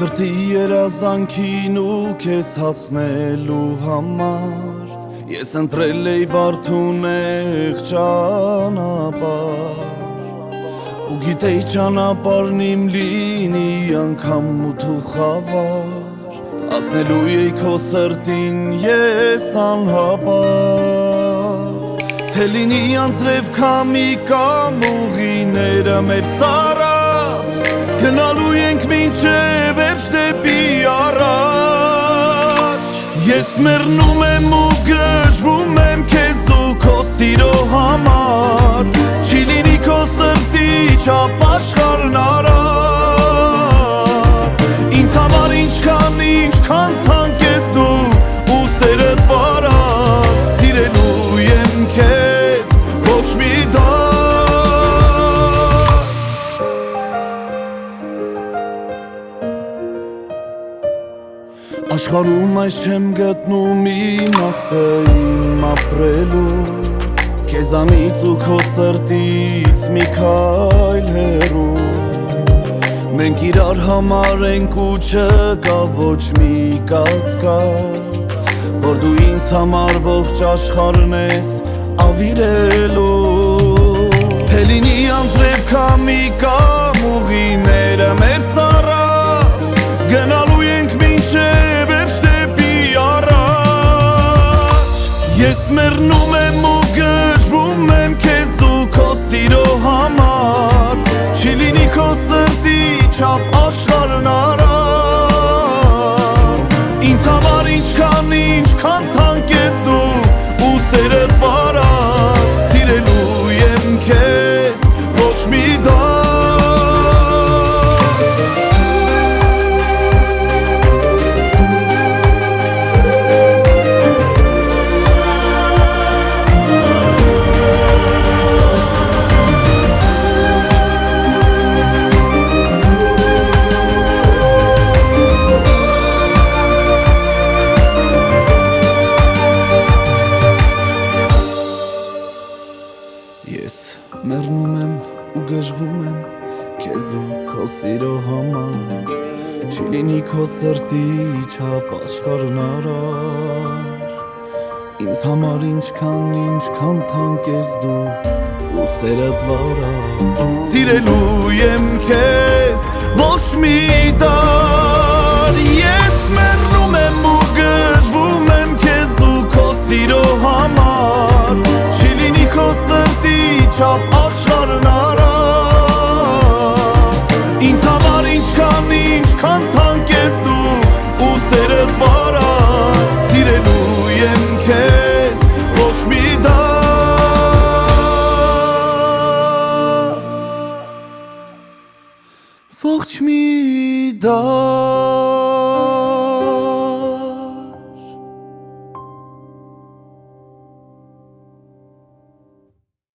Սրտի երազանքին ու քեզ հասնելու համար Ես ընտրել էի բարդունեղ ճանապարհ Ու գիտեի ճանապարհն իմ լինի անգամ մութ ու խավար Ասնելու էի քո սրտին ես անհապաղ Թե լինի անձրև քամի կամ ուղիները մեր սառած Գնալու ենք մինչև վերջ դեպի առաջ Ես մեռնում եմ ու գժվում եմ քեզ ու քո սիրո համար Չի լինի քո սրտի չափ աշխարհն արար Ինձ համար ինչքան թանկ ես դու ու սերդ վարար Սիրելու եմ քեզ ոչ մի դար Աշխարհում այս չեմ գտնում իմաստը իմ ապրելու Քեզանից ու քո սրտից մի քայլ հեռու Մենք իրար համար ենք ու չկա ոչ մի կասկած Որ դու ինձ համար ողջ աշխարհն ես ավիրելու Թե լինի անձրև քամի կամ ուղիները մեր սառած Գնալու ենք մինչև վերջ դեպի առաջ Ես մեռնում եմ ու գժվում եմ քեզ ու քո սիրո համար Չի լինի քո սրտի չափ աշխարհն արար Ինձ համար ինչքան թանկ ես դու ու սերդ վարար Սիրելու եմ քեզ ոչ մի դար Ես մեռնում եմ ու գժվում եմ քեզ ու քո սիրո համար Չի լինի քո սրտի չափ աշխարհն արար Ինձ համար ինչքան թանկ ես դու ու սերդ վարար Սիրելու եմ քեզ ոչ մի դար Ես մեռնում եմ ու գժվում եմ քեզ ու քո սիրո համար Չի լինի քո սրտի չափ աշխարհն արար Ինձ համար ինչքան թանկ ես դու ու սերդ վարար Սիրելու եմ քեզ ոչ մի դար Ոչ մի դար